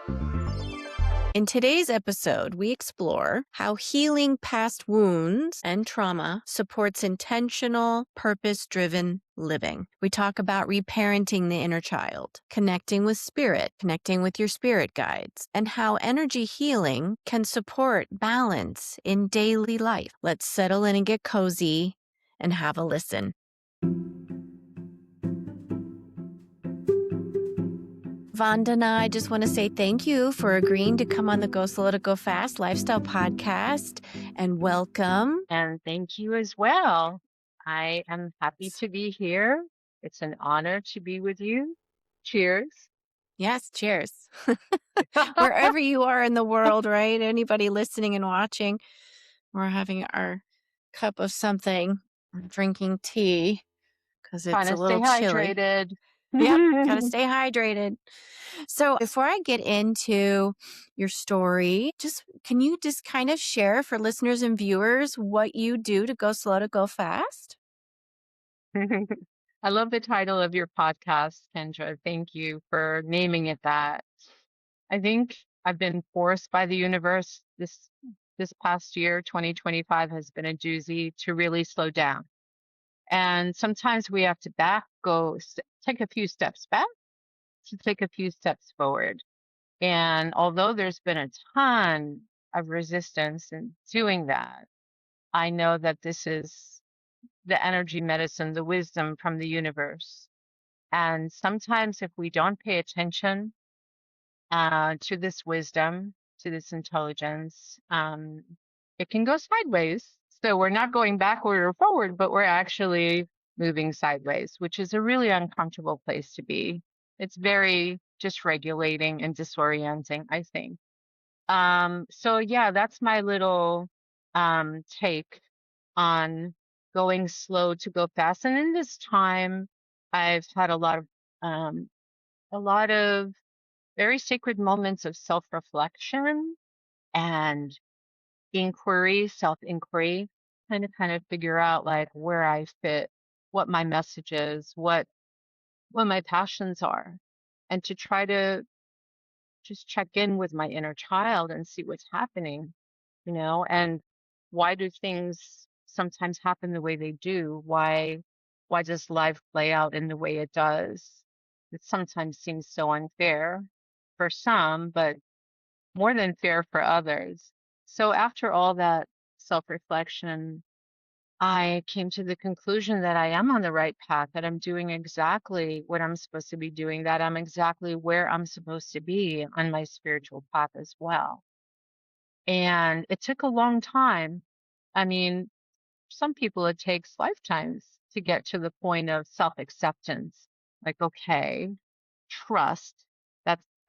In today's episode, we explore how healing past wounds and trauma supports intentional, purpose-driven living. We talk about reparenting the inner child, connecting with spirit, connecting with your spirit guides, and how energy healing can support balance in daily life. Let's settle in and get cozy and have a listen. Vandana, I just want to say thank you for agreeing to come on the Go Slow to Go Fast Lifestyle Podcast, and welcome. And thank you as well. I am happy to be here. It's an honor to be with you. Cheers. Yes, cheers. Wherever you are in the world, right? Anybody listening and watching, we're having our cup of something, drinking tea because it's Trying a to little stay chilly. hydrated. Yep, gotta stay hydrated. So before I get into your story, can you just kind of share for listeners and viewers what you do to go slow to go fast? I love the title of your podcast, Kendra. Thank you for naming it that. I think I've been forced by the universe this past year, 2025 has been a doozy to really slow down. And sometimes we have to take a few steps back to take a few steps forward. And although there's been a ton of resistance in doing that, I know that this is the energy medicine, the wisdom from the universe. And sometimes if we don't pay attention to this wisdom, to this intelligence, it can go sideways. So we're not going backward or forward, but we're actually moving sideways, which is a really uncomfortable place to be. It's very dysregulating and disorienting, I think. So yeah, that's my little take on going slow to go fast. And in this time, I've had a lot of very sacred moments of self-reflection and inquiry, self-inquiry, kind of figure out like where I fit, what my message is, what my passions are, and to try to just check in with my inner child and see what's happening, and why do things sometimes happen the way they do? Why does life play out in the way it does? It sometimes seems so unfair for some, but more than fair for others. So after all that self-reflection, I came to the conclusion that I am on the right path, that I'm doing exactly what I'm supposed to be doing, that I'm exactly where I'm supposed to be on my spiritual path as well. And it took a long time. I mean, some people it takes lifetimes to get to the point of self-acceptance. Like, okay, trust.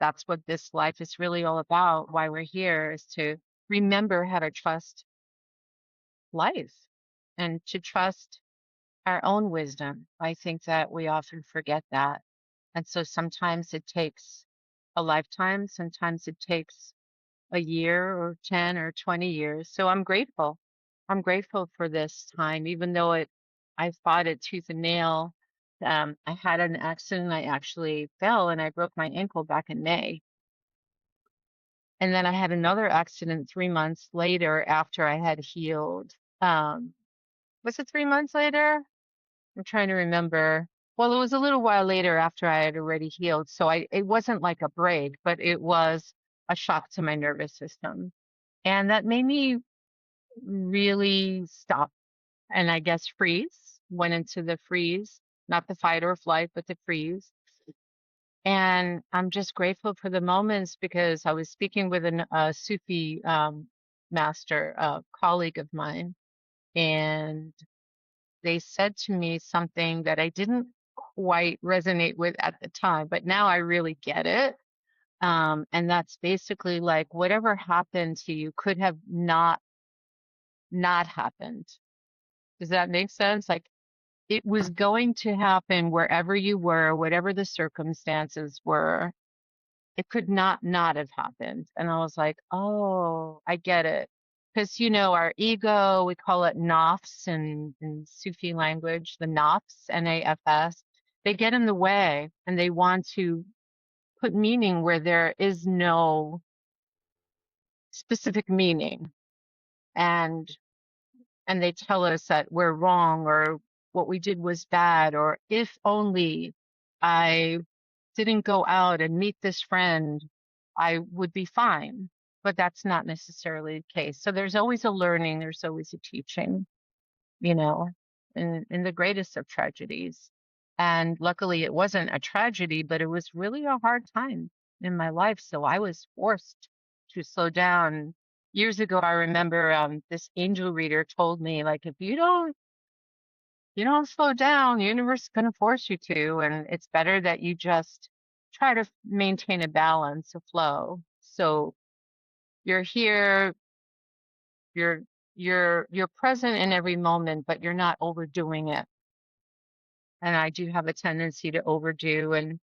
That's what this life is really all about. Why we're here is to remember how to trust life and to trust our own wisdom. I think that we often forget that. And so sometimes it takes a lifetime, sometimes it takes a year or 10 or 20 years. So I'm grateful. I'm grateful for this time, even though I fought it tooth and nail. I had an accident. I actually fell and I broke my ankle back in May. And then I had another accident 3 months later after I had healed. Was it 3 months later? I'm trying to remember. Well, it was a little while later after I had already healed. So it wasn't like a break, but it was a shock to my nervous system. And that made me really stop and I guess freeze, went into the freeze, not the fight or flight, but the freeze. And I'm just grateful for the moments because I was speaking with a Sufi master, colleague of mine, and they said to me something that I didn't quite resonate with at the time, but now I really get it. And that's basically like whatever happened to you could have not happened. Does that make sense? Like it was going to happen wherever you were, whatever the circumstances were. It could not have happened. And I was like, oh, I get it. Because, our ego, we call it nafs in Sufi language, the nafs, Nafs, they get in the way and they want to put meaning where there is no specific meaning. And they tell us that we're wrong or what we did was bad, or if only I didn't go out and meet this friend, I would be fine. But that's not necessarily the case. So there's always a learning, there's always a teaching, you know, in the greatest of tragedies. And luckily it wasn't a tragedy, but it was really a hard time in my life. So I was forced to slow down. Years ago, I remember this angel reader told me, like, if you don't slow down, the universe is going to force you to, and it's better that you just try to maintain a balance, a flow. So you're here, you're you're present in every moment, but you're not overdoing it. And I do have a tendency to overdo and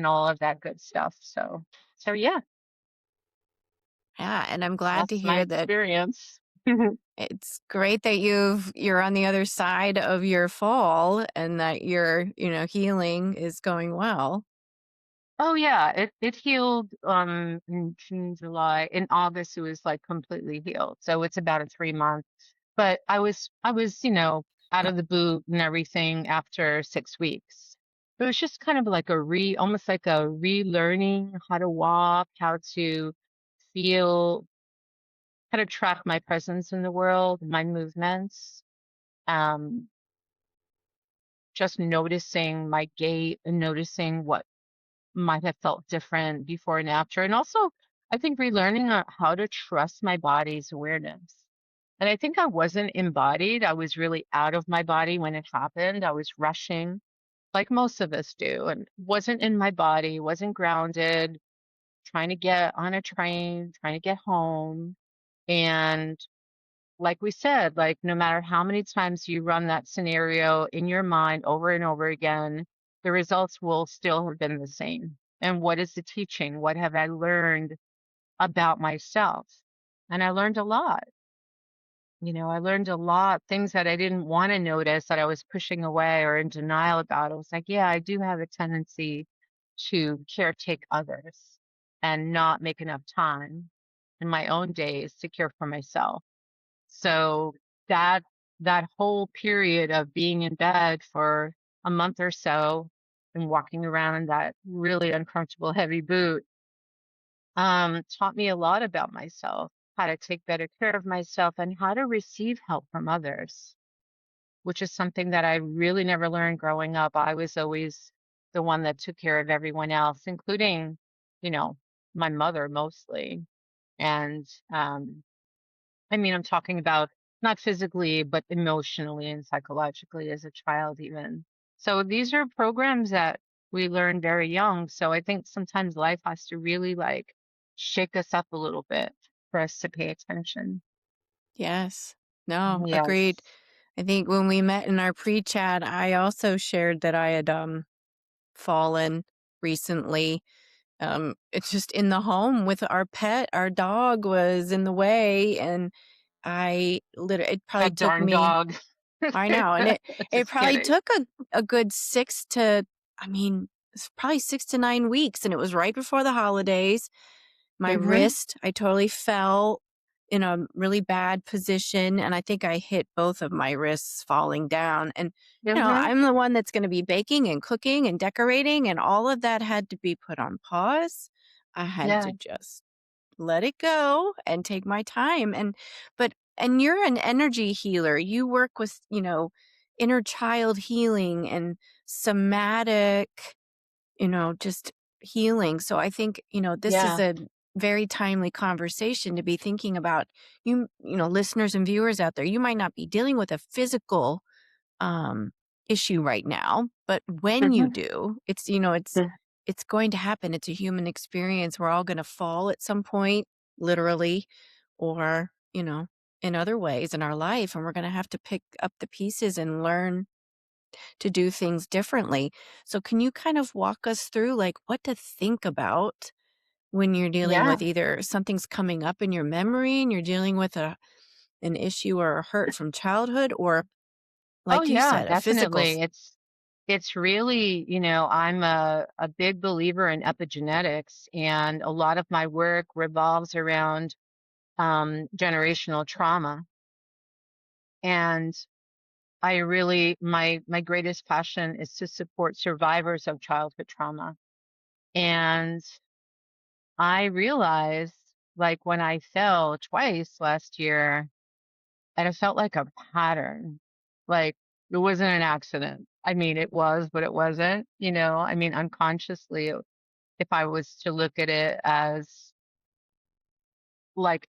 all of that good stuff. So yeah, Yeah, and I'm glad to that's my hear that. experience. It's great that you're on the other side of your fall and that your, healing is going well. Oh yeah, it healed in June, July. In August it was like completely healed. So it's about a 3 month. But I was, out of the boot and everything after 6 weeks. It was just kind of like almost like a relearning how to walk, how to feel, how to track my presence in the world, my movements. Um, just noticing my gait and noticing what might have felt different before and after. And also, I think relearning how to trust my body's awareness. And I think I wasn't embodied. I was really out of my body when it happened. I was rushing, like most of us do, and wasn't in my body, wasn't grounded, trying to get on a train, trying to get home. And like we said, like no matter how many times you run that scenario in your mind over and over again, the results will still have been the same. And what is the teaching? What have I learned about myself? And I learned a lot. I learned a lot, things that I didn't want to notice that I was pushing away or in denial about. I was like, yeah, I do have a tendency to caretake others and not make enough time in my own days to care for myself. So that that whole period of being in bed for a month or so and walking around in that really uncomfortable heavy boot taught me a lot about myself, how to take better care of myself and how to receive help from others, which is something that I really never learned growing up. I was always the one that took care of everyone else, including, you know, my mother mostly. And I mean, I'm talking about not physically, but emotionally and psychologically as a child, even. So these are programs that we learn very young. So I think sometimes life has to really like shake us up a little bit for us to pay attention. Yes. No, agreed. Yes. I think when we met in our pre-chat, I also shared that I had fallen recently. It's just in the home with our pet. Our dog was in the way, and it probably That took darn me. dog. I know, and it Just probably kidding. took a good I mean, it's probably 6 to 9 weeks, and it was right before the holidays. My Mm-hmm. wrist, I totally fell in a really bad position, and I think I hit both of my wrists falling down. And, Mm-hmm. I'm the one that's going to be baking and cooking and decorating, and all of that had to be put on pause. I had Yeah. to just let it go and take my time. And you're an energy healer. You work with, inner child healing and somatic, just healing. So I think, this is Yeah. a very timely conversation to be thinking about. Listeners and viewers out there, you might not be dealing with a physical um issue right now, but when you Mm-hmm. do, it's going to happen. It's a human experience. We're all going to fall at some point, literally, or, in other ways in our life, and we're going to have to pick up the pieces and learn to do things differently. So can you kind of walk us through like what to think about when you're dealing Yeah. with either something's coming up in your memory and you're dealing with an issue or a hurt from childhood, or Oh like you yeah, said, a physical definitely. it's really, I'm a big believer in epigenetics, and a lot of my work revolves around generational trauma. And I really, my greatest passion is to support survivors of childhood trauma. And I realized, like, when I fell twice last year, and it felt like a pattern. Like, it wasn't an accident. I mean, it was, but it wasn't, I mean, unconsciously, if I was to look at it as like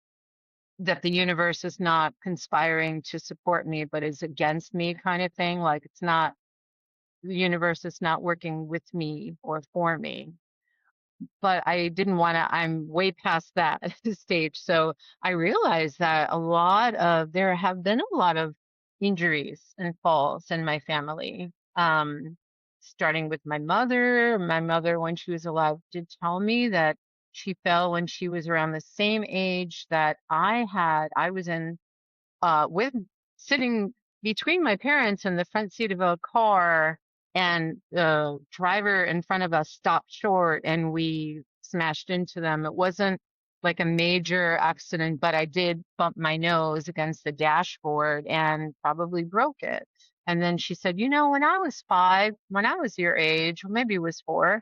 that the universe is not conspiring to support me, but is against me kind of thing. Like, it's not, the universe is not working with me or for me. But I didn't want to, I'm way past that stage. So I realized that there have been a lot of injuries and falls in my family. Starting with my mother. My mother, when she was alive, did tell me that she fell when she was around the same age that I had. I was with sitting between my parents in the front seat of a car, and the driver in front of us stopped short and we smashed into them. It wasn't like a major accident, but I did bump my nose against the dashboard and probably broke it. And then she said, when I was 5, when I was your age, or maybe it was 4,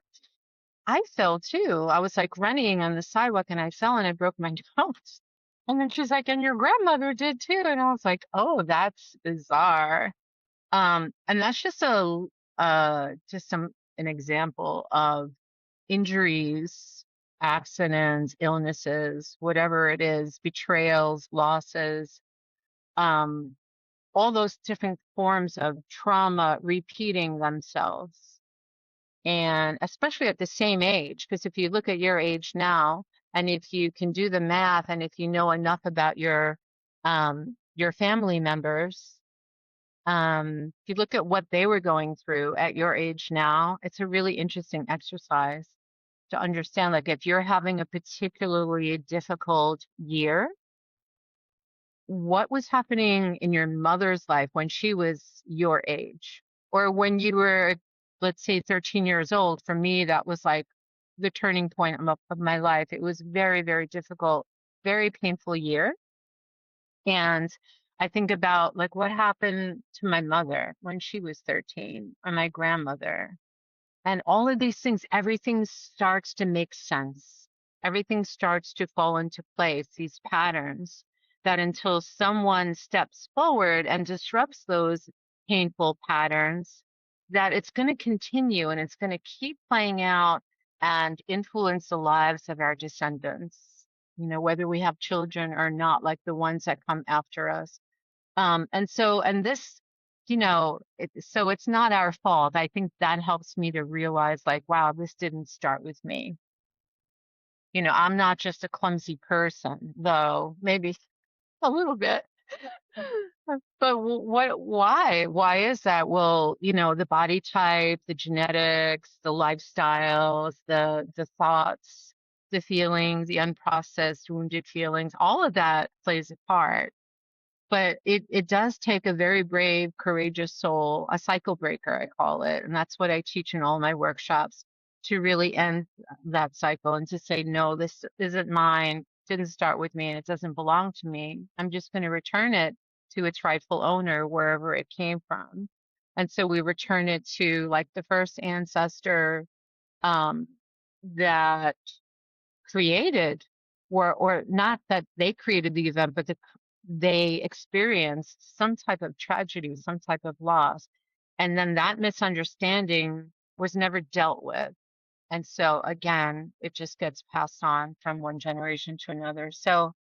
I fell too. I was like running on the sidewalk and I fell and I broke my nose. And then she's like, and your grandmother did too. And I was like, oh, that's bizarre. And that's just an example of injuries, accidents, illnesses, whatever it is, betrayals, losses, um, all those different forms of trauma repeating themselves. And especially at the same age, because if you look at your age now, and if you can do the math, and if you know enough about your family members, if you look at what they were going through at your age now, it's a really interesting exercise to understand. Like, if you're having a particularly difficult year, what was happening in your mother's life when she was your age, or when you were, let's say, 13 years old? For me, that was like the turning point of my life. It was very, very difficult, very painful year. And I think about, like, what happened to my mother when she was 13, or my grandmother, and all of these things. Everything starts to make sense. Everything starts to fall into place, these patterns that, until someone steps forward and disrupts those painful patterns, that it's going to continue and it's going to keep playing out and influence the lives of our descendants, whether we have children or not, like the ones that come after us. And this, so it's not our fault. I think that helps me to realize, like, wow, this didn't start with me. I'm not just a clumsy person, though maybe a little bit. But why is that? Well, the body type, the genetics, the lifestyles, the thoughts, the feelings, the unprocessed wounded feelings, all of that plays a part. But it does take a very brave, courageous soul, a cycle breaker, I call it. And that's what I teach in all my workshops, to really end that cycle and to say, no, this isn't mine, didn't start with me, and it doesn't belong to me. I'm just going to return it to its rightful owner, wherever it came from. And so we return it to, like, the first ancestor um, that created, or not that they created the event, but they experienced some type of tragedy, some type of loss. And then that misunderstanding was never dealt with. And so again, it just gets passed on from one generation to another. So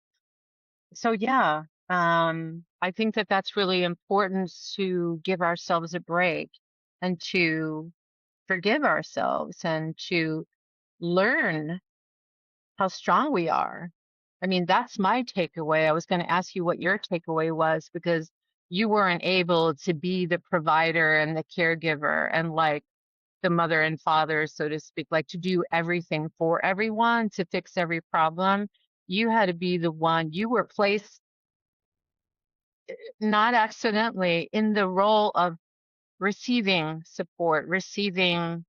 yeah, I think that that's really important, to give ourselves a break and to forgive ourselves and to learn how strong we are. I mean, that's my takeaway. I was going to ask you what your takeaway was, because you weren't able to be the provider and the caregiver and, like, the mother and father, so to speak, like, to do everything for everyone, to fix every problem. You had to be the one. You were placed, not accidentally, in the role of receiving support, receiving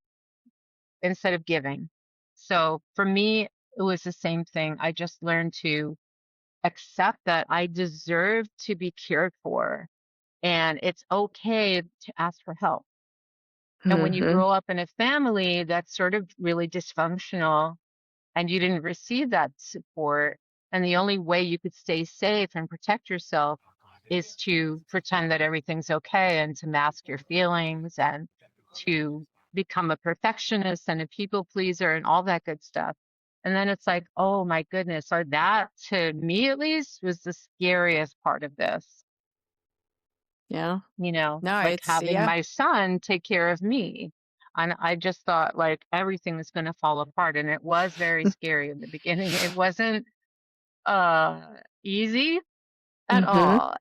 instead of giving. So for me, it was the same thing. I just learned to accept that I deserve to be cared for, and it's okay to ask for help. And when you Mm-hmm. grow up in a family that's sort of really dysfunctional and you didn't receive that support, and the only way you could stay safe and protect yourself is to pretend that everything's okay and to mask your feelings and to become a perfectionist and a people pleaser and all that good stuff. And then it's like, oh my goodness, or that to me at least was the scariest part of this, Yeah. No, like it's, having yeah. my son take care of me. And I just thought like everything was going to fall apart. And it was very scary in the beginning. It wasn't uh easy at Mm-hmm. all.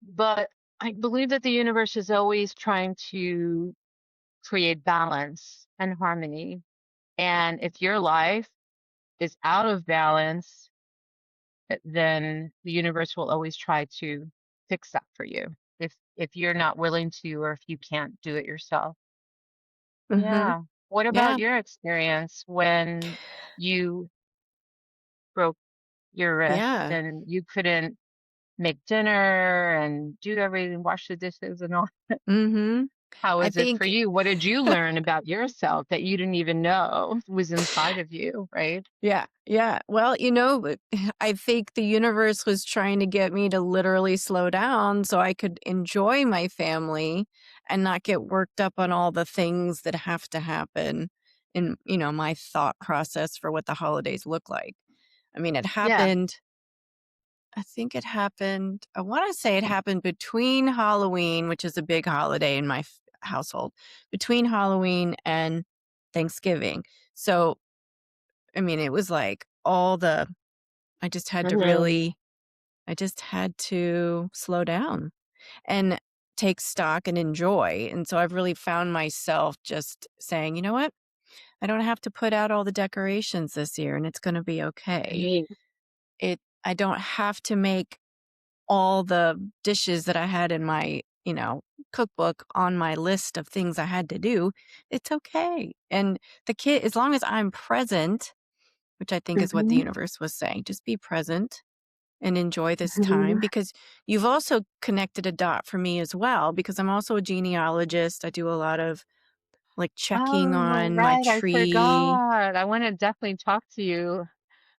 But I believe that the universe is always trying to create balance and harmony. And if your life is out of balance, then the universe will always try to fix that for you. If you're not willing to, or if you can't do it yourself. Mm-hmm. Yeah. What about Yeah. your experience when you broke your wrist Yeah. and you couldn't make dinner and do everything, wash the dishes and all? Mm-hmm. How I is it for think, you? What did you learn about yourself that you didn't even know was inside of you, right? yeah, yeah. Well, I think the universe was trying to get me to literally slow down so I could enjoy my family and not get worked up on all the things that have to happen in, my thought process for what the holidays look like. I mean, it Yeah. happened, I think it happened, I want to say it happened between Halloween, which is a big holiday in my household, between Halloween and Thanksgiving. So, I mean, it was like I just had to Hmm. really, I just had to slow down and take stock and enjoy. And so I've really found myself just saying, you know what? I don't have to put out all the decorations this year and it's going to be okay. Right. I don't have to make all the dishes that I had in my, cookbook on my list of things I had to do. It's okay. And the kid, as long as I'm present, which I think is what the Hmm. universe was saying, just be present and enjoy this time, Hmm. because you've also connected a dot for me as well, because I'm also a genealogist. I do a lot of like checking Oh, on my right. I tree. forgot. I want to definitely talk to you.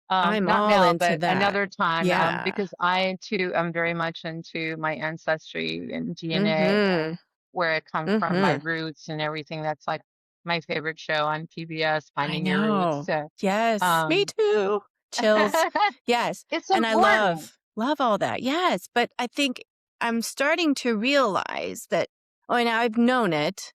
I'm Not all now, into but that. another time, Yeah. because I too am very much into my ancestry and DNA Mhm. and where I come from, my Mhm. roots and everything. That's like my favorite show on PBS, I Finding Your Roots. know. So, Yes, me um, too. Chills. Yes. it's And I important. love all that. Yes, but I think I'm starting to realize that, oh, and I've known it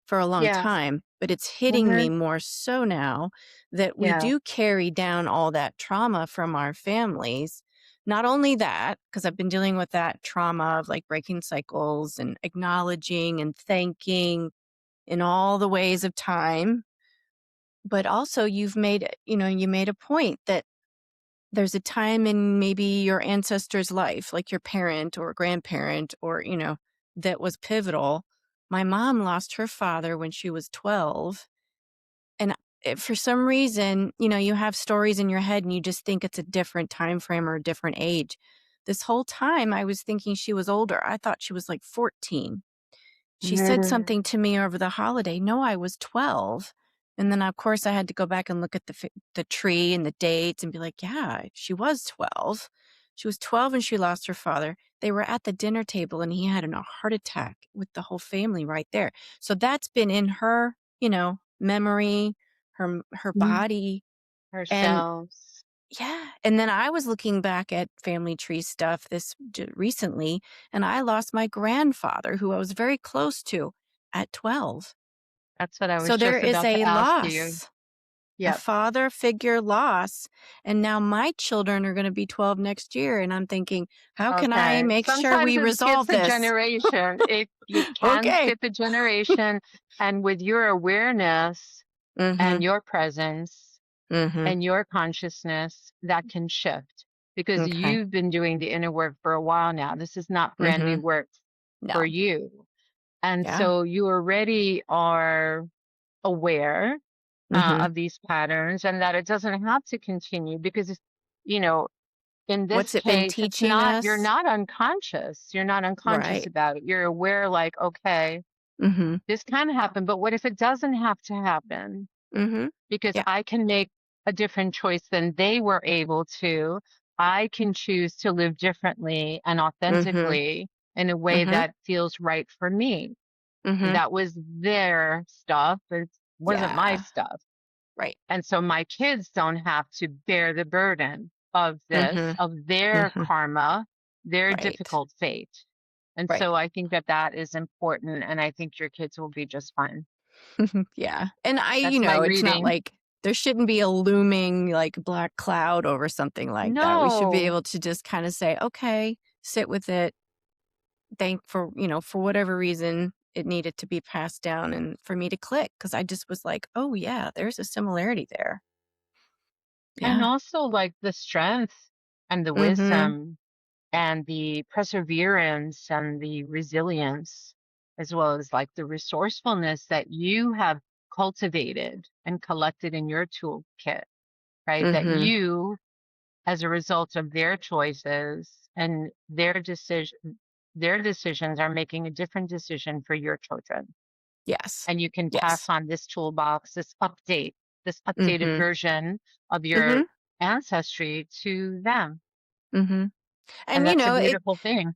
for a long Yeah. time, but it's hitting Hmm. me more so now that we Yeah. do carry down all that trauma from our families. Not only that, because I've been dealing with that trauma of like breaking cycles and acknowledging and thanking in all the ways of time, but also you made a point that there's a time in maybe your ancestor's life, like your parent or grandparent or, that was pivotal. My mom lost her father when she was 12. And for some reason, you have stories in your head and you just think it's a different time frame or a different age. This whole time I was thinking she was older. I thought she was like 14. She said something Mhm. to me over the holiday. No, I was 12. And then, of course, I had to go back and look at the tree and the dates and be like, yeah, she was 12. She was 12 and she lost her father. They were at the dinner table and he had a heart attack with the whole family right there. So that's been in her, memory, her Mhm. body. And Ourselves. yeah. And then I was looking back at family tree stuff recently, and I lost my grandfather, who I was very close to, at 12. That's what I was So there just is about to a ask you. loss, a Yep. father figure loss. And now my children are going to be 12 next year. And I'm thinking, how can I Okay. make sure Sometimes we it skips resolve a this? generation. It can Okay. skip a generation. And with your awareness Mm-hmm. and your presence Mm-hmm. and your consciousness, that can shift because Okay. you've been doing the inner work for a while now. This is not brand Mm-hmm. new work. for No. you. And Yeah. so you already are aware Mhm. of these patterns, and that it doesn't have to continue because, you know, in What's this it been case, teaching you're us? not unconscious. You're not unconscious Right. about it. You're aware, like, okay, Mhm. this can happen, but what if it doesn't have to happen? Mhm. Because Yeah. I can make a different choice than they were able to. I can choose to live differently and Mhm. authentically in a way Mhm. that feels right for me. Mhm. That was their stuff. It wasn't my Yeah. stuff. Right. And so my kids don't have to bear the burden of this, Mhm. of their Mhm. karma, their Right. difficult fate. And Right. so I think that that is important. And I think your kids will be just fine. Yeah. And That's my it's not reading. like there shouldn't be a looming like black cloud over something like that. We should be No, able to just kind of say, okay, sit with it, thank for, for whatever reason it needed to be passed down and for me to click because I just was like, oh, yeah, there's a similarity there. and Yeah. also like the strength and the Mm-hmm. wisdom and the perseverance and the resilience, as well as like the resourcefulness that you have cultivated and collected in your toolkit, right? That Mm-hmm. you, as a result of their choices and their decisions are making a different decision for your children. Yes. And you can pass Yes. on this toolbox, this updated Mm-hmm. version of your Mm-hmm. ancestry to them. Mm-hmm. And And that's a beautiful thing.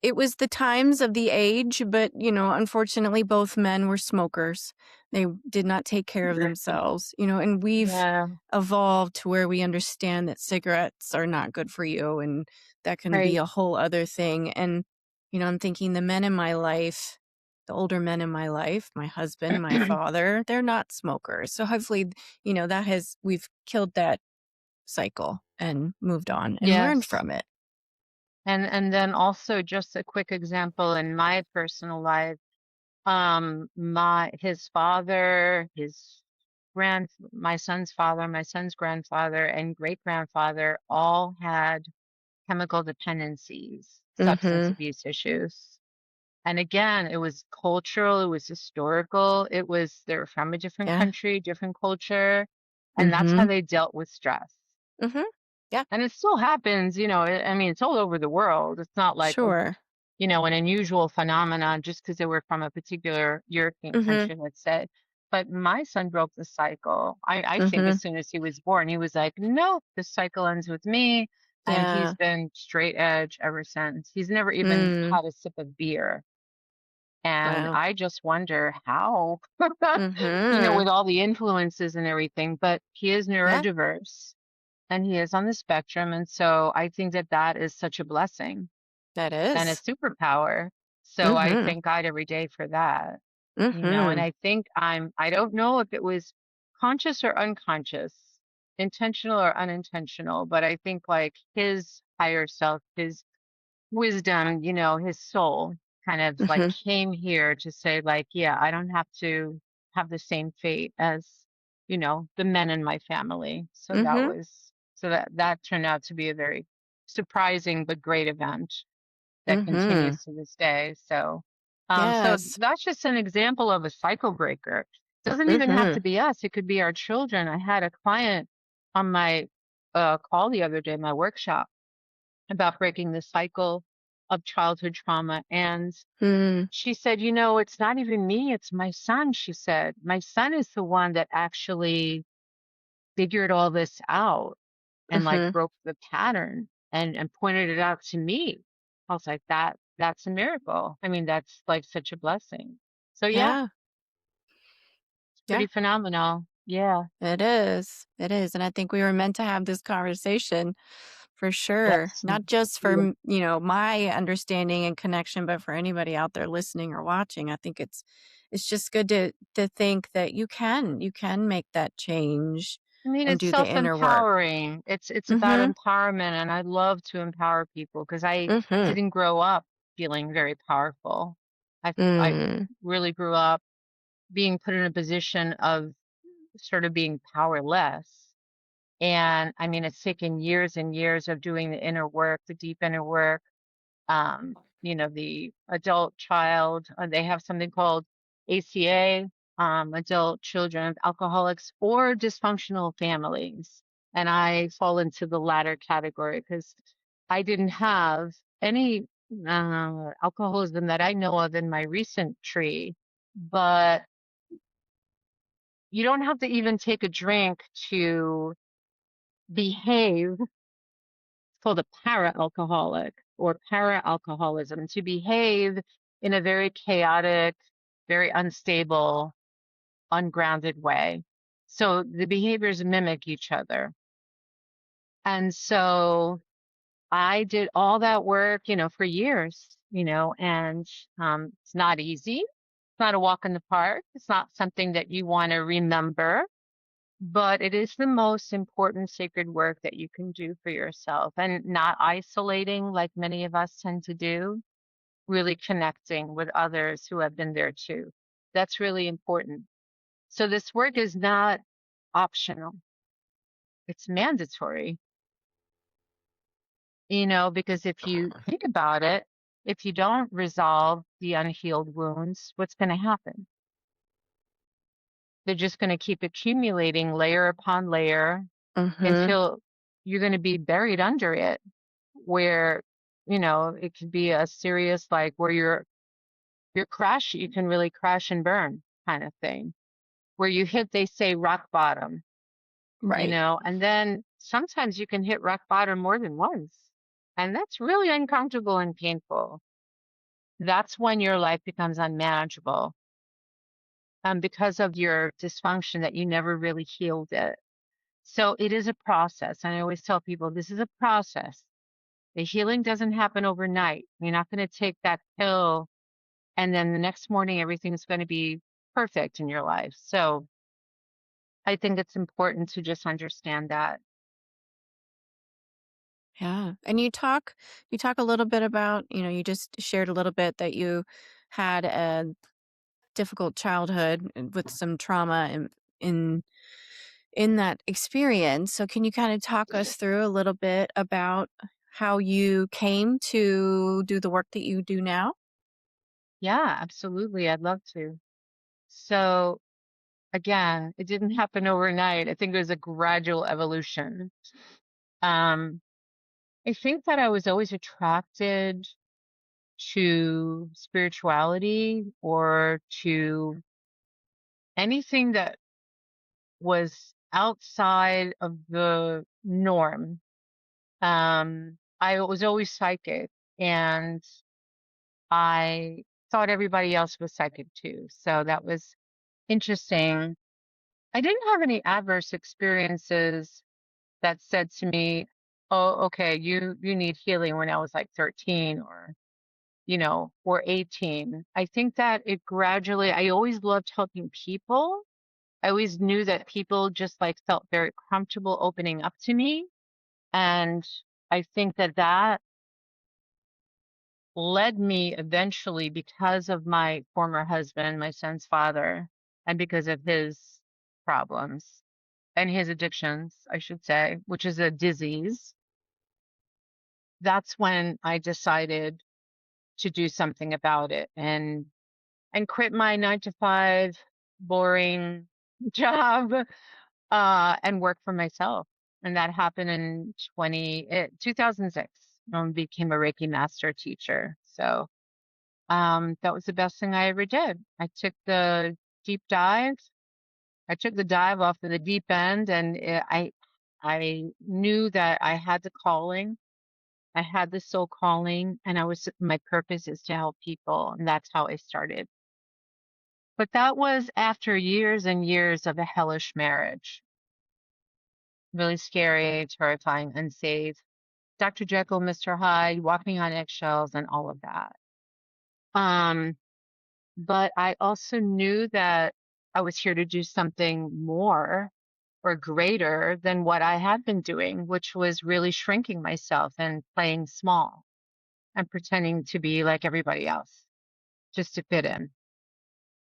it was the times of the age, but, unfortunately, both men were smokers. They did not take care of themselves, and we've Yeah, evolved to where we understand that cigarettes are not good for you, and that can be right. a whole other thing. And, I'm thinking the men in my life, the older men in my life, my husband, my father, they're not smokers. So hopefully, we've killed that cycle and moved on and learned Yes. from it. And then also just a quick example in my personal life. My his father, my son's father, my son's grandfather, and great grandfather all had chemical dependencies, substance Mhm. abuse issues. And again, it was cultural, it was historical, they were from a different Yeah. country, different culture, and that's how Mhm. they dealt with stress. Mhm. Yeah. And it still happens, I mean, it's all over the world. It's not like, Sure. an unusual phenomenon just because they were from a particular European Mhm. country, let's say. But my son broke the cycle. I think Mhm. as soon as he was born, he was like, no, this cycle ends with me. And he's Yeah. been straight edge ever since. He's never even Mm. had a sip of beer. And Wow. I just wonder how, Mhm. with all the influences and everything, but he is Yeah, neurodiverse and he is on the spectrum. And so I think that that is such a blessing that and a is. superpower. So I Mhm. thank God every day for that, and Mhm. I think I don't know if it was conscious or unconscious, intentional or unintentional, but I think like his higher self, his wisdom, his soul kind of like Mhm. came here to say, like, yeah, I don't have to have the same fate as, the men in my family. So Mhm. that turned out to be a very surprising but great event that Mhm. continues to this day. So Yes. that's just an example of a cycle breaker. Doesn't even have Mhm. to be us. It could be our children. I had a client on my call the other day, my workshop, about breaking the cycle of childhood trauma. And Mm. she said, it's not even me, it's my son. She said, my son is the one that actually figured all this out and like Mhm. broke the pattern and pointed it out to me. I was like, that's a miracle. I mean, that's like such a blessing. So yeah, Yeah. it's Yeah. pretty phenomenal. Yeah. It is. It is. And I think we were meant to have this conversation for sure. Yes. Not just for, Yeah. my understanding and connection, but for anybody out there listening or watching. I think it's just good to think that you can make that change I mean, and it's do the inner work. self-empowering. It's about Mhm. empowerment, and I love to empower people because I Mhm. didn't grow up feeling very powerful. I Mm. really grew up being put in a position of sort of being powerless. And I mean, it's taken years and years of doing the inner work, the deep inner work, the adult child. They have something called ACA, adult children of alcoholics or dysfunctional families. And I fall into the latter category because I didn't have any alcoholism that I know of in my recent tree. But you don't have to even take a drink to behave. It's called a para-alcoholic or para-alcoholism, to behave in a very chaotic, very unstable, ungrounded way. So the behaviors mimic each other. And so I did all that work, for years, and it's not easy. It's not a walk in the park. It's not something that you want to remember, but it is the most important sacred work that you can do for yourself, and not isolating like many of us tend to do, really connecting with others who have been there too. That's really important. So this work is not optional. It's mandatory, because if you think about it, if you don't resolve the unhealed wounds, what's going to happen? They're just going to keep accumulating layer upon layer Mm-hmm. until you're going to be buried under it, where, it could be a serious, like where you can really crash and burn kind of thing, where you hit, they say, rock bottom, Right. and then sometimes you can hit rock bottom more than once. And that's really uncomfortable and painful. That's when your life becomes unmanageable, because of your dysfunction that you never really healed it. So it is a process. And I always tell people this is a process. The healing doesn't happen overnight. You're not going to take that pill and then the next morning everything's going to be perfect in your life. So I think it's important to just understand that. Yeah. And you talk a little bit about, you just shared a little bit that you had a difficult childhood with some trauma in in that experience. So can you kind of talk us through a little bit about how you came to do the work that you do now? Yeah, absolutely. I'd love to. So again, it didn't happen overnight. I think it was a gradual evolution. Um, I think that I was always attracted to spirituality or to anything that was outside of the norm. I was always psychic, and I thought everybody else was psychic too. So that was interesting. I didn't have any adverse experiences that said to me, "Oh, okay, you need healing," when I was like 13 or 18. I think that it gradually, I always loved helping people. I always knew that people just like felt very comfortable opening up to me. And I think that that led me eventually, because of my former husband, my son's father, and because of his problems and his addictions, I should say, which is a disease. That's when I decided to do something about it and quit my 9 to 5 boring job, and work for myself. And that happened in 2006. Became a Reiki master teacher. So that was the best thing I ever did. I took the deep dive. I took the dive off of the deep end, and I knew that I had the calling. I had the soul calling, and my purpose is to help people, and that's how I started. But that was after years and years of a hellish marriage. Really scary, terrifying, unsafe. Dr. Jekyll, Mr. Hyde, walking on eggshells, and all of that. Um, but I also knew that I was here to do something more or greater than what I had been doing, which was really shrinking myself and playing small and pretending to be like everybody else just to fit in.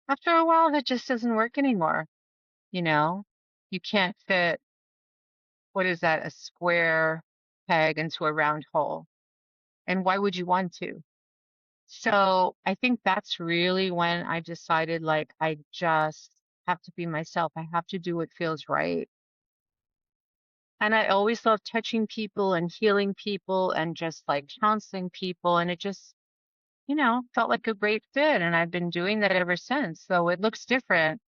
After a while, that just doesn't work anymore. You know, you can't fit, what is that, a square peg into a round hole. And why would you want to? So I think that's really when I decided, like, I just have to be myself. I have to do what feels right. And I always loved touching people and healing people and just like counseling people. And it just, felt like a great fit. And I've been doing that ever since. So it looks different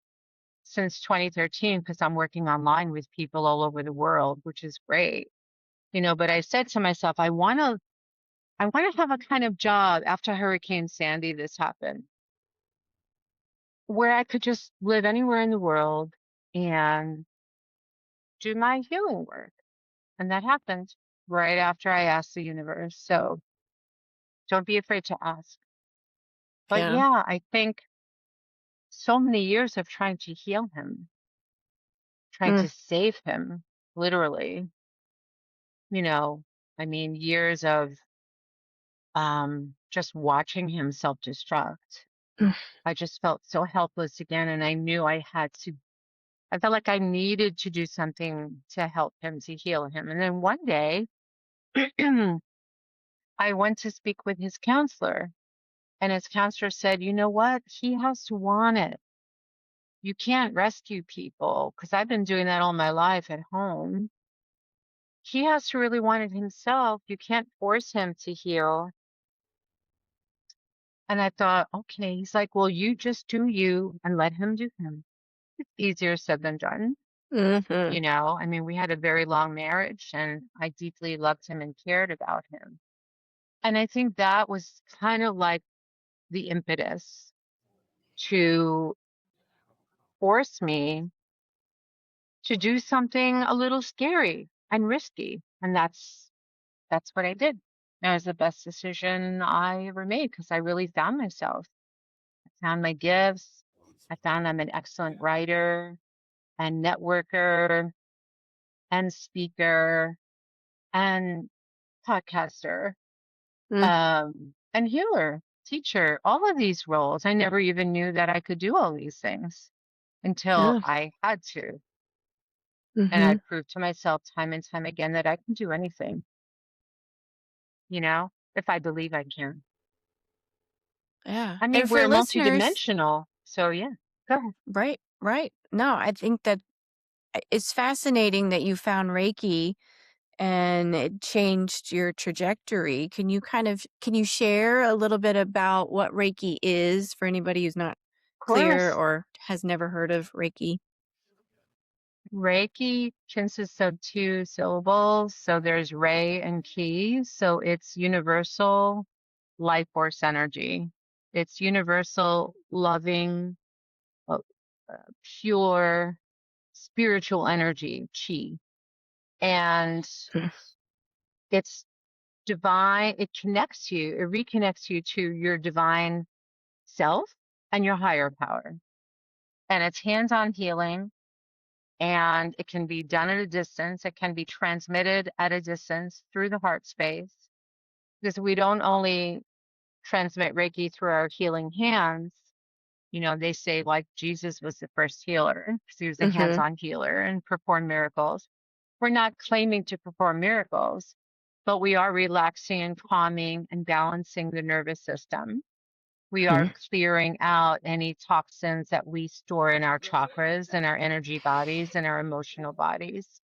since 2013 because I'm working online with people all over the world, which is great. But I said to myself, I want to have a kind of job after Hurricane Sandy this happened where I could just live anywhere in the world and do my healing work. And that happened right after I asked the universe. So don't be afraid to ask. But Yeah. yeah, I think so many years of trying to heal him, trying Mm, to save him, literally, you know, I mean, years of just watching him self-destruct. mm, I just felt so helpless again. And I knew I felt like I needed to do something to help him, to heal him. And then one day, I went to speak with his counselor, and his counselor said, you know what? He has to want it. You can't rescue people because I've been doing that all my life at home. He has to really want it himself. You can't force him to heal. And I thought, okay. He's like, well, you just do you and let him do him. It's easier said than done. mhm. I mean, we had a very long marriage and I deeply loved him and cared about him. And I think that was kind of like the impetus to force me to do something a little scary and risky. And that's what I did. That was the best decision I ever made because I really found myself. I found my gifts. I found I'm an excellent writer and networker and speaker and podcaster, Mm, and healer, teacher, all of these roles. I never even knew that I could do all these things until yeah. I had to. And I Mhm. proved to myself time and time again that I can do anything, if I believe I can. Yeah. I mean, And for we're listeners, multidimensional. So yeah, go ahead. right, right. No, I think that it's fascinating that you found Reiki and it changed your trajectory. Can you share a little bit about what Reiki is for anybody who's not Of clear course. or has never heard of Reiki? Reiki consists of two syllables. So there's Rei and Ki. So it's universal life force energy. It's universal, loving, uh, pure spiritual energy, Chi. And Mm, it's divine. It connects you, it reconnects you to your divine self and your higher power. And it's hands on healing. And it can be done at a distance. It can be transmitted at a distance through the heart space because we don't only transmit Reiki through our healing hands. They say like Jesus was the first healer because he was a mhm, hands-on healer and performed miracles. We're not claiming to perform miracles, but we are relaxing and calming and balancing the nervous system. We are mm, clearing out any toxins that we store in our chakras and our energy bodies and our emotional bodies.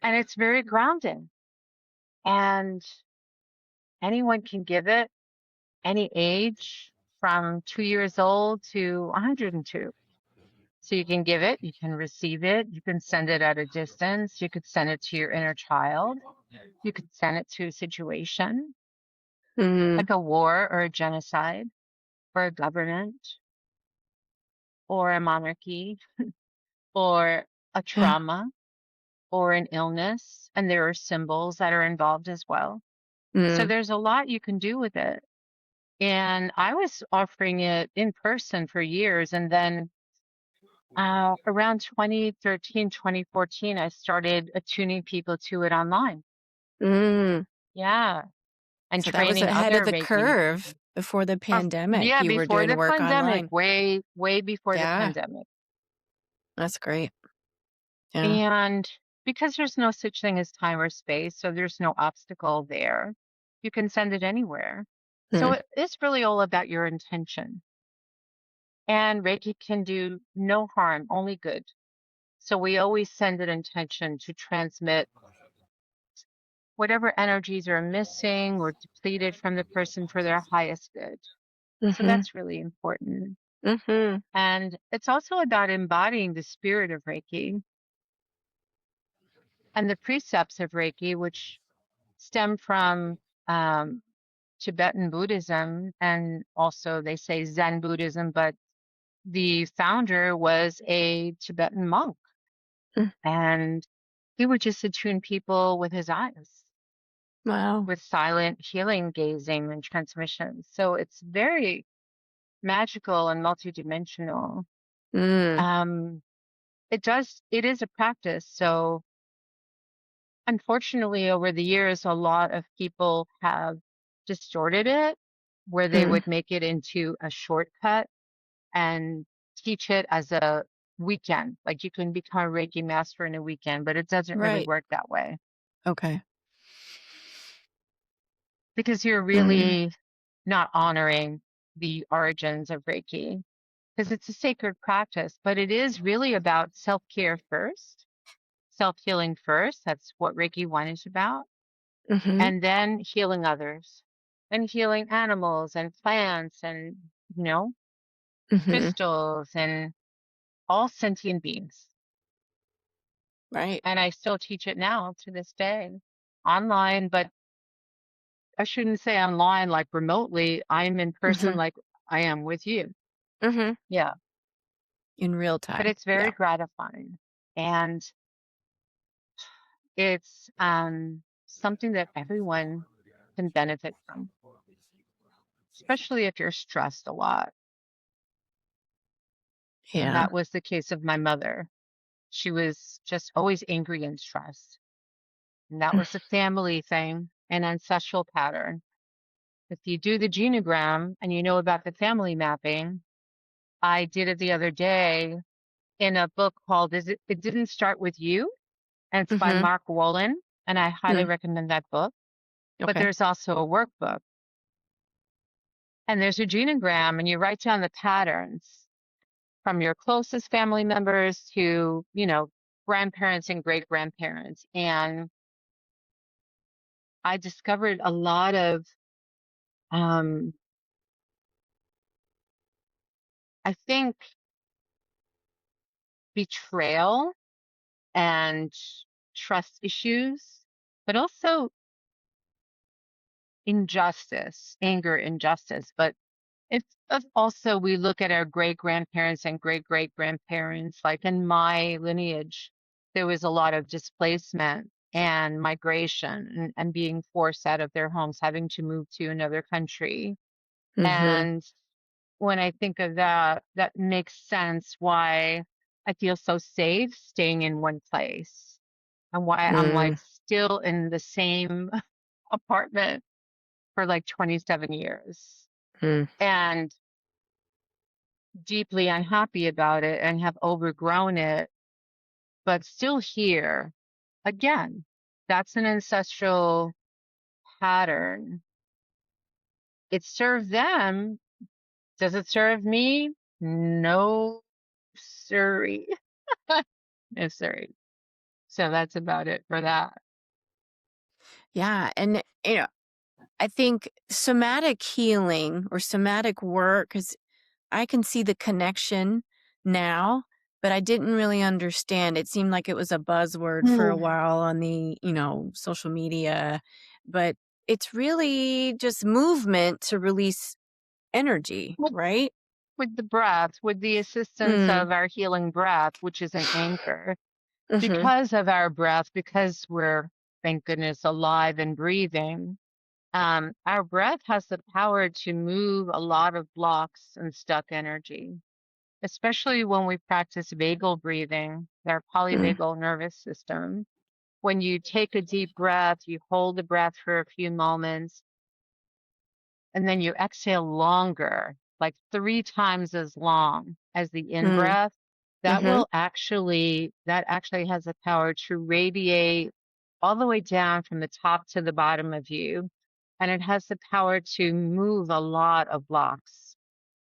And it's very grounding. And anyone can give it, any age, from 2 years old to 102. So you can give it, you can receive it, you can send it at a distance, you could send it to your inner child, you could send it to a situation mhm, like a war or a genocide or a government or a monarchy or a yeah, trauma or an illness. And there are symbols that are involved as well. So mm, there's a lot you can do with it. And I was offering it in person for years. And then around 2013, 2014, I started attuning people to it online. mm. Yeah. And So that was training ahead of other the Reiki. curve before the pandemic. Yeah, You were before doing the work pandemic, online. way, way before the Yeah, pandemic. that's great. Yeah. And because there's no such thing as time or space, so there's no obstacle there, you can send it anywhere. So it is really all about your intention. And Reiki can do no harm, only good. So we always send an intention to transmit whatever energies are missing or depleted from the person for their highest good. So Mm-hmm. that's really important. Mm-hmm. And it's also about embodying the spirit of Reiki and the precepts of Reiki, which stem from um, Tibetan Buddhism and also they say Zen Buddhism, but the founder was a Tibetan monk and he would just attune people with his eyes, Wow. with silent healing gazing and transmission. So it's very magical and multidimensional. Mm. Um, it is a practice. So unfortunately, over the years, a lot of people have distorted it where they Mm. would make it into a shortcut and teach it as a weekend. Like you can become a Reiki master in a weekend, but it doesn't really Right. work that way Okay. because you're Mm. really not honoring the origins of Reiki because it's a sacred practice, but it is really about self care first, self healing first. That's what Reiki 1 is about. Mm-hmm. And then healing others and healing animals and plants and, you know, Mm-hmm. crystals and all sentient beings. Right. And I still teach it now to this day online, but I shouldn't say online like remotely. I'm in person Mm-hmm. like I am with you. Mm-hmm. Yeah. In real But time. it's very Yeah. gratifying. And it's something that everyone can benefit from, especially if you're stressed a lot. And Yeah. that was the case of my mother. She was just always angry and stressed. And that was a family thing, an ancestral pattern. If you do the genogram and you know about the family mapping, I did it the other day in a book called It Didn't Start With You? And it's by Mm-hmm. Mark Wolin. And I highly Mm. recommend that book. But Okay. there's also a workbook. And there's a genogram, and you write down the patterns from your closest family members to, you know, grandparents and great grandparents. And I discovered a lot of, um, I think, betrayal and trust issues, but also injustice, anger, injustice. But if also we look at our great grandparents and great great grandparents, like in my lineage, there was a lot of displacement and migration and being forced out of their homes, having to move to another country. Mm-hmm. And when I think of that, that makes sense why I feel so safe staying in one place and why I'm Mm. like still in the same apartment for like 27 years Mm. and deeply unhappy about it and have overgrown it, but still here. Again, that's an ancestral pattern. It served them. Does it serve me? No, sorry. No, sorry. So that's about it for that. Yeah. And, I think somatic healing or somatic work is, I can see the connection now, but I didn't really understand. It seemed like it was a buzzword for a Mm. while on the, social media, but it's really just movement to release energy, With, right? with the breath, with the assistance Mm. of our healing breath, which is an anchor, Mhm. because of our breath, because we're, thank goodness, alive and breathing, our breath has the power to move a lot of blocks and stuck energy, especially when we practice vagal breathing, our Mm. polyvagal nervous system. When you take a deep breath, you hold the breath for a few moments, and then you exhale longer, like 3 times as long as the in Mm. breath. Mhm. That actually has the power to radiate all the way down from the top to the bottom of you and it has the power to move a lot of blocks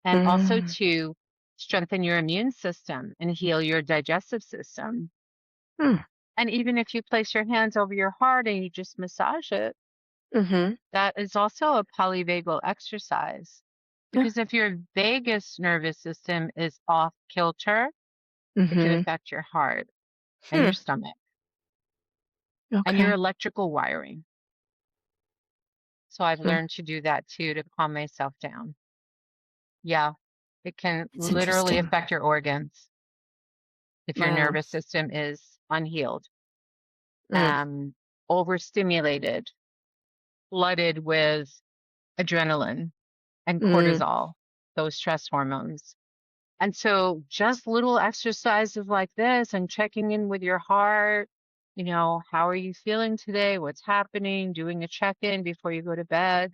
and also Mm. to strengthen your immune system and heal your digestive system. Mm. And even if you place your hands over your heart and you just massage it, Mhm. that is also a polyvagal exercise. Yeah. Because if your vagus nervous system is off kilter, it can Mhm. affect your heart and Hmm. your stomach and your Okay. electrical wiring. So I've Hmm. learned to do that too to calm myself down. Yeah, it can It's literally interesting. affect your organs if your Wow. nervous system is unhealed, Mm. overstimulated, flooded with adrenaline and Mm. cortisol, those stress hormones. And so just little exercises like this and checking in with your heart, how are you feeling today? What's happening? Doing a check in before you go to bed,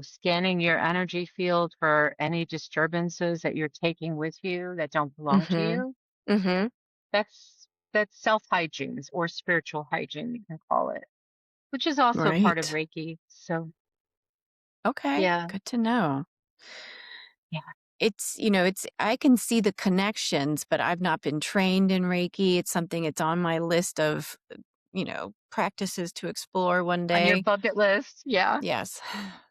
scanning your energy field for any disturbances that you're taking with you that don't belong to Mhm. you. Mhm. That's self hygiene or spiritual hygiene, you can call it, which is also part of Right. Reiki. So Okay. yeah, Good to know. yeah. It's I can see the connections, but I've not been trained in Reiki. It's something it's on my list of, practices to explore one On your day. bucket list, yeah. Yes.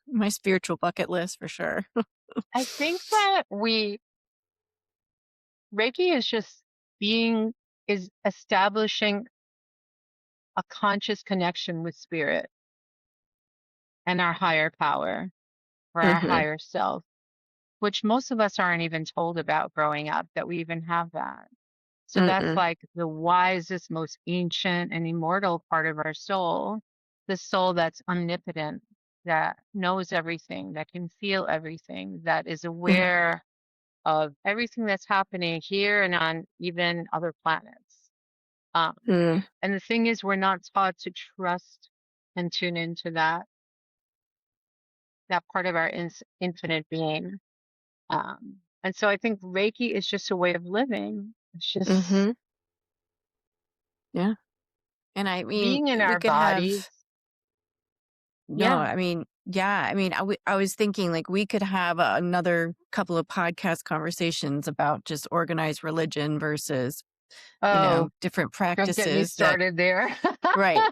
My spiritual bucket list for sure. I think that Reiki is just being is establishing a conscious connection with spirit and our higher power or our Mhm. higher self, which most of us aren't even told about growing up that we even have that. So that's Mm-mm. like the wisest, most ancient and immortal part of our soul, the soul that's omnipotent, that knows everything, that can feel everything, that is Mm. aware of everything that's happening here and on even other planets. Um, Mm. and the thing is, we're not taught to trust and tune into that part of our infinite being. And so I think Reiki is just a way of living. It's just Mhm. Yeah. And I mean, being in we our could have bodies. no, Yeah. I mean, yeah, I mean, I was thinking like we could have another couple of podcast conversations about just organized religion versus, Oh, different don't get me practices that started there. right,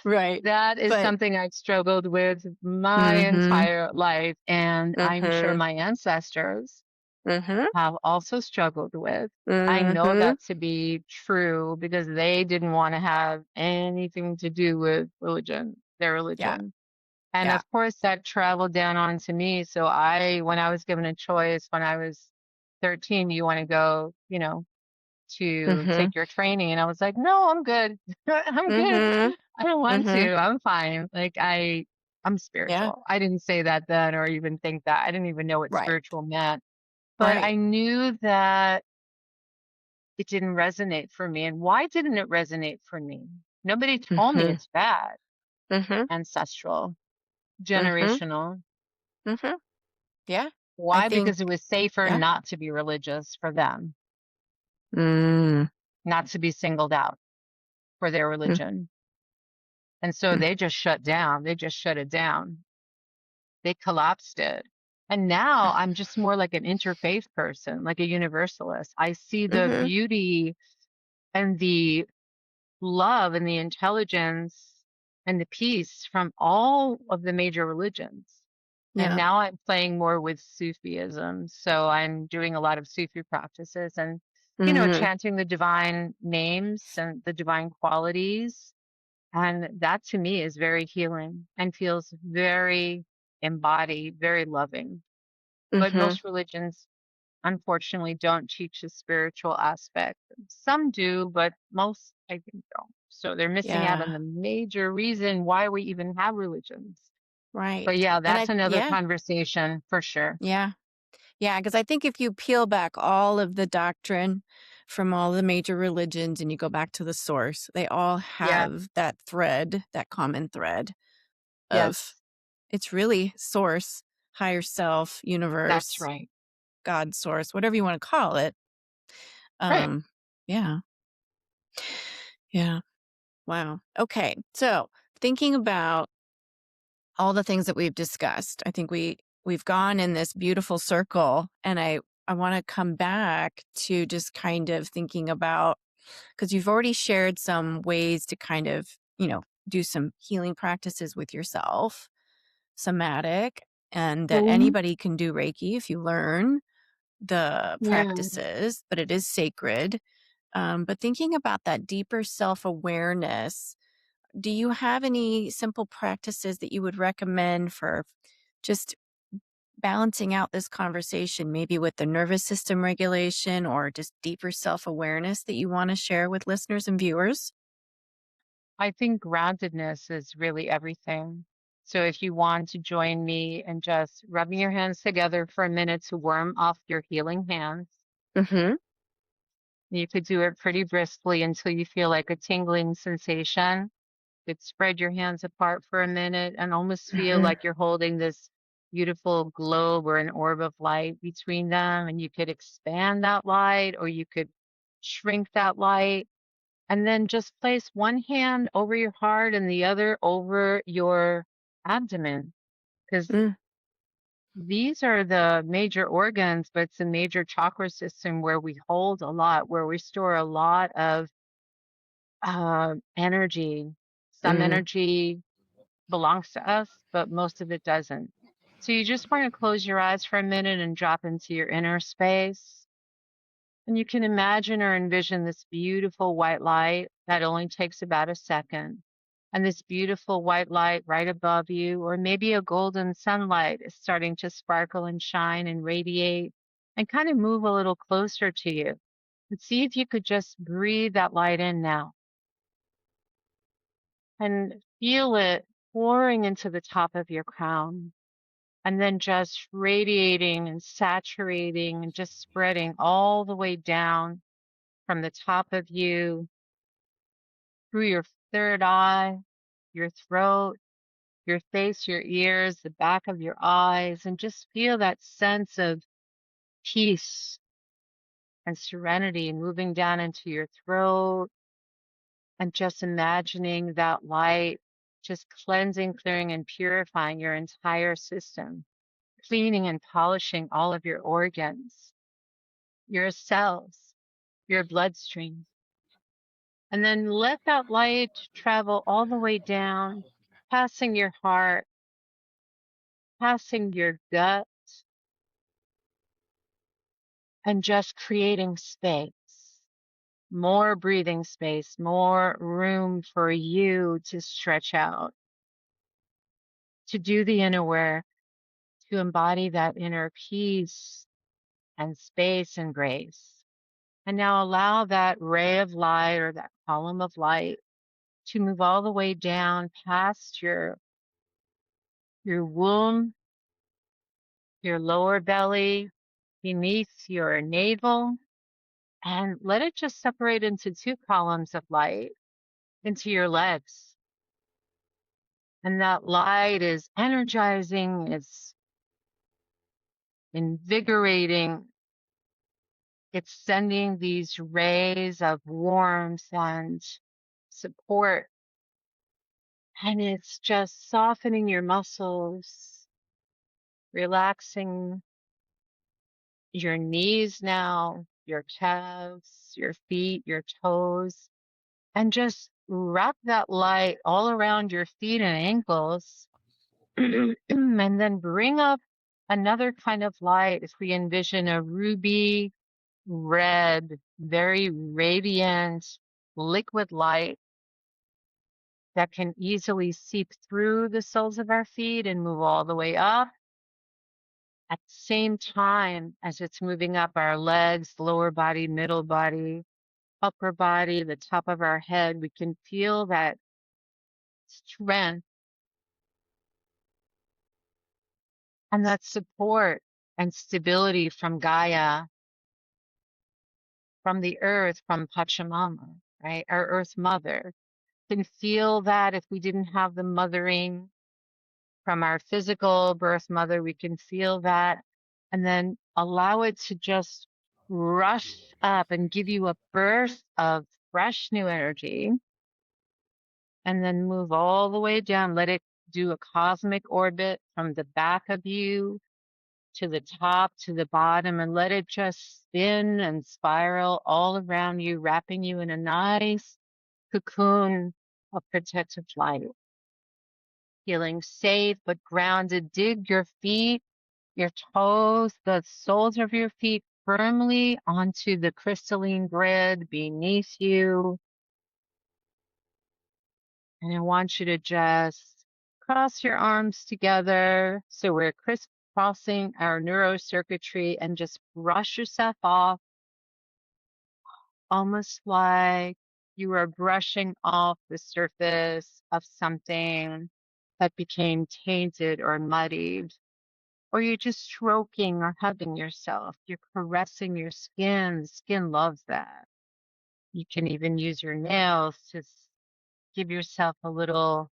right. That is But something I've struggled with my mhm, entire life. And I'm sure mhm, my ancestors mhm, have also struggled with. I know mhm. that to be true because they didn't want to have anything to do with religion, their Yeah, religion. And yeah. of course, that traveled down onto me. So when I was given a choice when I was 13, you want to go, to Mhm, take your training. And I was like, no, I'm good. I'm good. mhm, I don't want mhm. to. I'm fine. Like I'm Yeah, spiritual. I didn't say that then or even think that. I didn't even know what right, spiritual meant. But right. I knew that it didn't resonate for me. And why didn't it resonate for me? Nobody told me Mhm, it's bad, mhm, ancestral, mhm, generational. mhm. Yeah, I Why? think Because it was safer yeah. not to be religious for them, Mm, not to be singled out for their mm, religion. And so mm, they just shut down. They just shut it down. They collapsed it. And now I'm just more like an interfaith person, like a universalist. I see the mhm. beauty and the love and the intelligence and the peace from all of the major religions. And Yeah. now I'm playing more with Sufism. So I'm doing a lot of Sufi practices and, Mhm. chanting the divine names and the divine qualities. And that to me is very healing and feels very embodied, very loving. But Mhm. most religions, unfortunately, don't teach the spiritual aspect. Some do, but most, I think, don't. So they're missing out on Yeah. the major reason why we even have religions. But Right. yeah, And that's another conversation for sure. yeah. Yeah, because I think if you peel back all of the doctrine from all the major religions and you go back to the source, they all Yeah. have that thread, that common thread of Yes, it's really source, higher self, that's universe, right. God source, whatever you want to call it. Right. Um, yeah. Yeah. Wow. Okay. So thinking about all the things that we've discussed. I think we've gone in this beautiful circle, and I want to come back to just kind of thinking about, because you've already shared some ways to kind of, do some healing practices with yourself, somatic, and that Mhm. anybody can do Reiki if you learn the Yeah. practices, but it is sacred. But thinking about that deeper self-awareness, do you have any simple practices that you would recommend for just balancing out this conversation, maybe with the nervous system regulation or just deeper self-awareness that you want to share with listeners and viewers? I think groundedness is really everything. So if you want to join me and just rubbing your hands together for a minute to warm off your healing hands, Mm-hmm. you could do it pretty briskly until you feel like a tingling sensation. You could spread your hands apart for a minute and almost feel Mm-hmm. like you're holding this beautiful globe or an orb of light between them. And you could expand that light or you could shrink that light. And then just place one hand over your heart and the other over your abdomen, because Mm, these are the major organs, but it's a major chakra system where we hold a lot, where we store a lot of energy. Some mm, energy belongs to us, but most of it doesn't. So you just want to close your eyes for a minute and drop into your inner space. And you can imagine or envision this beautiful white light that only takes about a second. And this beautiful white light right above you, or maybe a golden sunlight is starting to sparkle and shine and radiate and kind of move a little closer to you. And see if you could just breathe that light in now and feel it pouring into the top of your crown and then just radiating and saturating and just spreading all the way down from the top of you through your third eye, your throat, your face, your ears, the back of your eyes, and just feel that sense of peace and serenity moving down into your throat, and just imagining that light just cleansing, clearing, and purifying your entire system, cleaning and polishing all of your organs, your cells, your bloodstream. And then let that light travel all the way down, passing your heart, passing your gut, and just creating space, more breathing space, more room for you to stretch out, to do the inner work, to embody that inner peace and space and grace. And now allow that ray of light or that column of light to move all the way down past your womb, your lower belly, beneath your navel, and let it just separate into two columns of light into your legs. And that light is energizing, it's invigorating, it's sending these rays of warmth and support, and it's just softening your muscles, relaxing your knees now, your calves, your feet, your toes, and just wrap that light all around your feet and ankles. And then bring up another kind of light. If we envision a ruby red, very radiant liquid light that can easily seep through the soles of our feet and move all the way up. At the same time as it's moving up our legs, lower body, middle body, upper body, the top of our head, we can feel that strength and that support and stability from Gaia, from the earth, from Pachamama, right? Our earth mother. Can feel that if we didn't have the mothering from our physical birth mother, we can feel that and then allow it to just rush up and give you a burst of fresh new energy and then move all the way down. Let it do a cosmic orbit from the back of you to the top, to the bottom, and let it just spin and spiral all around you, wrapping you in a nice cocoon of protective light. Feeling safe but grounded. Dig your feet, your toes, the soles of your feet firmly onto the crystalline grid beneath you. And I want you to just cross your arms together. So we're crisscrossing our neurocircuitry, and just brush yourself off, almost like you are brushing off the surface of something that became tainted or muddied. Or you're just stroking or hugging yourself. You're caressing your skin. The skin loves that. You can even use your nails to give yourself a little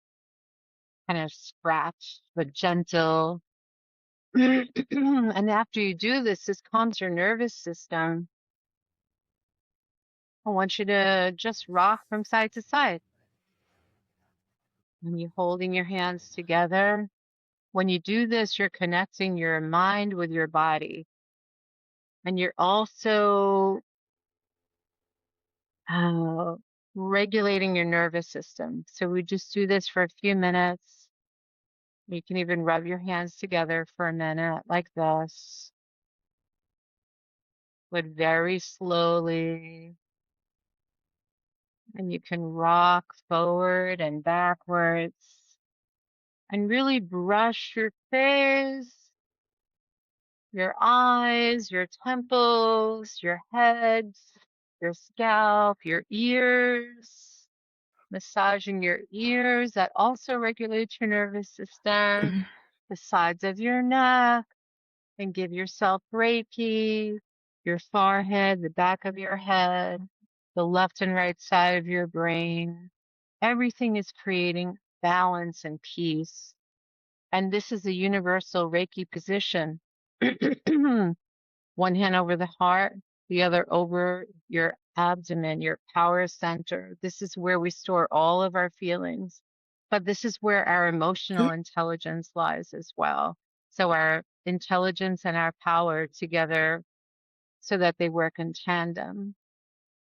kind of scratch, but gentle. And after you do this, this calms your nervous system. I want you to just rock from side to side. And you holding your hands together. When you do this, you're connecting your mind with your body. And you're also uh, regulating your nervous system. So we just do this for a few minutes. You can even rub your hands together for a minute like this, but very slowly. And you can rock forward and backwards and really brush your face, your eyes, your temples, your heads, your scalp, your ears, massaging your ears. That also regulates your nervous system, the sides of your neck, and give yourself Reiki, your forehead, the back of your head, the left and right side of your brain. Everything is creating balance and peace. And this is a universal Reiki position. One hand over the heart, the other over your abdomen, your power center. This is where we store all of our feelings, but this is where our emotional intelligence lies as well. So our intelligence and our power together, so that they work in tandem.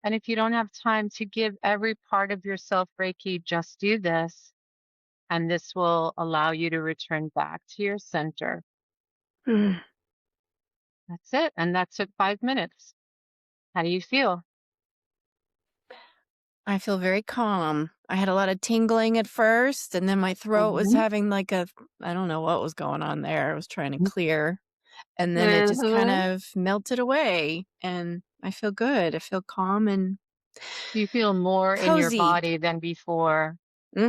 And if you don't have time to give every part of yourself Reiki, just do this. And this will allow you to return back to your center. That's it. And that took 5 minutes. How do you feel? I feel very calm. I had a lot of tingling at first, and then my throat was Mhm. having like I don't know what was going on there. I was trying to clear, and then it just kind Mhm. of melted away, and I feel good. I feel calm and You feel more in your cozy. body than before,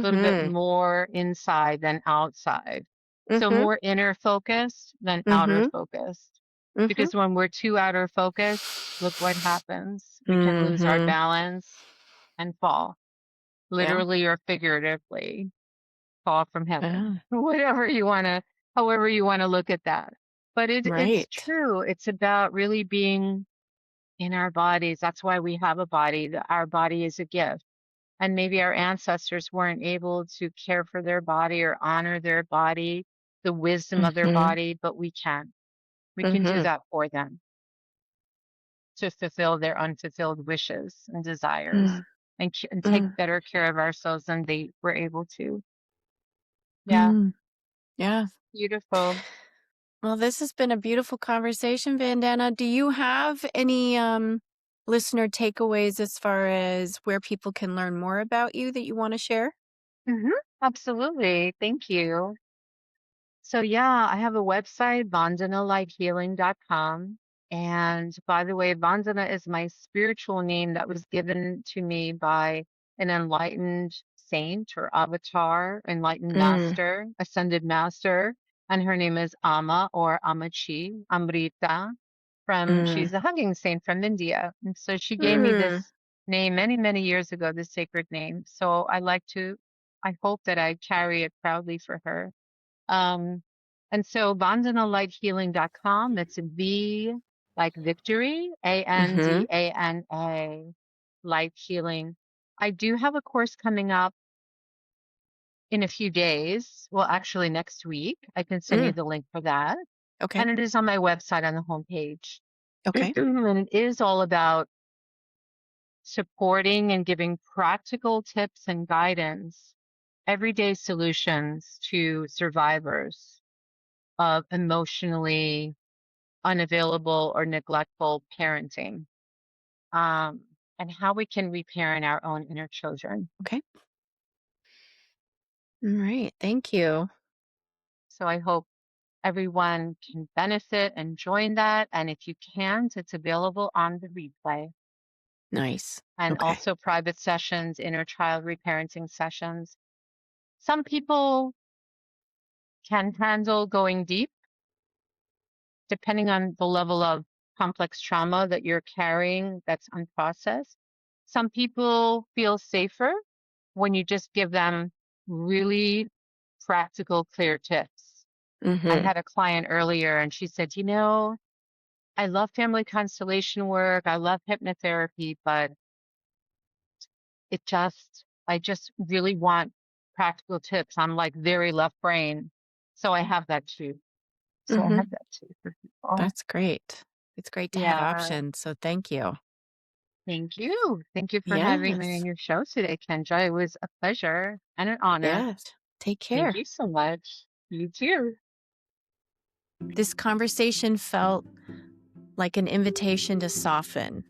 a little bit Mm-hmm. more inside than outside. So Mm-hmm. more inner focused than outer Mm-hmm. focused. Mm-hmm. Because when we're too outer focused, look what happens. We can lose our Mm-hmm. balance and fall, Yeah. literally or figuratively, fall from heaven. Yeah. Whatever you want to, however you want to look at that. But it's Right. true. It's about really being in our bodies. That's why we have a body. Our body is a gift. And maybe our ancestors weren't able to care for their body or honor their body, the wisdom of their Mm-hmm. body, but we can. We can do Mm-hmm. that for them to fulfill their unfulfilled wishes and desires, and take Mm-hmm. better care of ourselves than they were able to. Yeah, Mm-hmm. Yeah. beautiful. Well, this has been a beautiful conversation, Vandana. Do you have any listener takeaways as far as where people can learn more about you that you want to share? Hmm. Absolutely. Thank you. So yeah, I have a website, vandanalighealing.com. And by the way, Vandana is my spiritual name that was given to me by an enlightened saint or avatar, enlightened Mm, master, ascended master. And her name is Ama or Amachi, Amrita, mm, she's a hugging saint from India. And so she gave me mm, this name many, many years ago, this sacred name. So I hope that I carry it proudly for her. um, and so vandanalighealing.com, it's V like victory, mm-hmm, Andana, light healing. I do have a course coming up in a few days, well, actually next week, I can send you Mm, the link for that. okay. And it is on my website on the homepage. Okay. And it is all about supporting and giving practical tips and guidance, everyday solutions to survivors of emotionally unavailable or neglectful parenting, um, and how we can reparent our own inner children. Okay. All right. Thank you. So I hope everyone can benefit and join that. And if you can't, it's available on the replay. Nice. And Okay. also private sessions, inner child reparenting sessions. Some people can handle going deep depending on the level of complex trauma that you're carrying that's unprocessed. Some people feel safer when you just give them really practical, clear tips. I Mm-hmm. had a client earlier and she said, I love family constellation work. I love hypnotherapy, but I just really want practical tips. I'm like very left brain. So I have that too. So I Mm-hmm. have that too for people. That's great. It's great to have Yeah. options. So thank you. Thank you. Thank you for having me on Yes. your show today, Kendra. It was a pleasure and an honor. Yes. Take Thank care. you so much. You too. This conversation felt like an invitation to soften,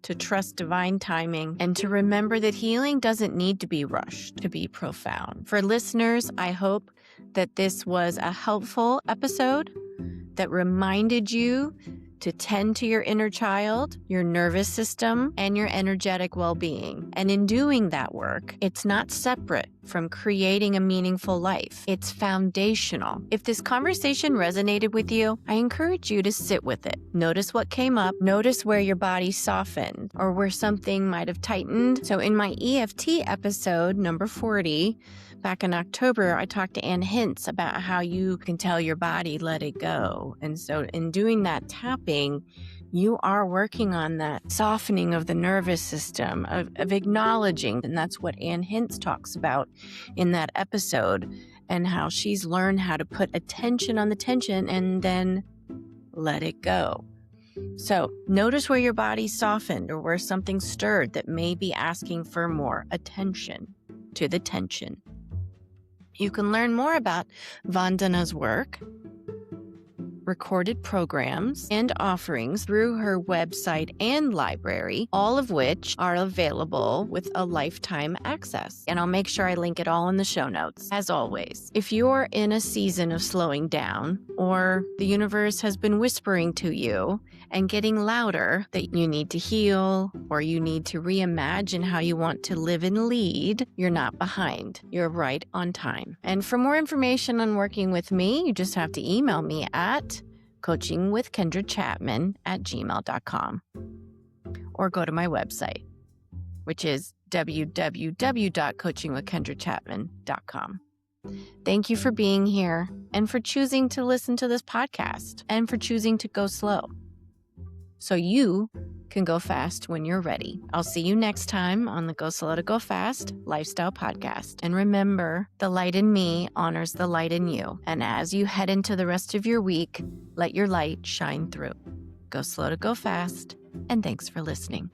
to trust divine timing, and to remember that healing doesn't need to be rushed to be profound. For listeners, I hope that this was a helpful episode that reminded you to tend to your inner child, your nervous system, and your energetic well-being. And in doing that work, it's not separate from creating a meaningful life. It's foundational. If this conversation resonated with you, I encourage you to sit with it. Notice what came up. Notice where your body softened or where something might have tightened. So in my EFT episode, number 40, back in October, I talked to Ann Hintz about how you can tell your body, let it go. And so in doing that tapping, you are working on that softening of the nervous system, of acknowledging. And that's what Ann Hintz talks about in that episode, and how she's learned how to put attention on the tension and then let it go. So notice where your body softened or where something stirred that may be asking for more attention to the tension. You can learn more about Vandana's work, recorded programs, and offerings through her website and library, all of which are available with a lifetime access. And I'll make sure I link it all in the show notes. As always, if you're in a season of slowing down, or the universe has been whispering to you and getting louder that you need to heal or you need to reimagine how you want to live and lead, you're not behind. You're right on time. And for more information on working with me, you just have to email me at coachingwithkendrachapman@gmail.com or go to my website, which is www.coachingwithkendrachapman.com. Thank you for being here and for choosing to listen to this podcast and for choosing to go slow so you can go fast when you're ready. I'll see you next time on the Go Slow to Go Fast Lifestyle Podcast. And remember, the light in me honors the light in you. And as you head into the rest of your week, let your light shine through. Go slow to go fast, and thanks for listening.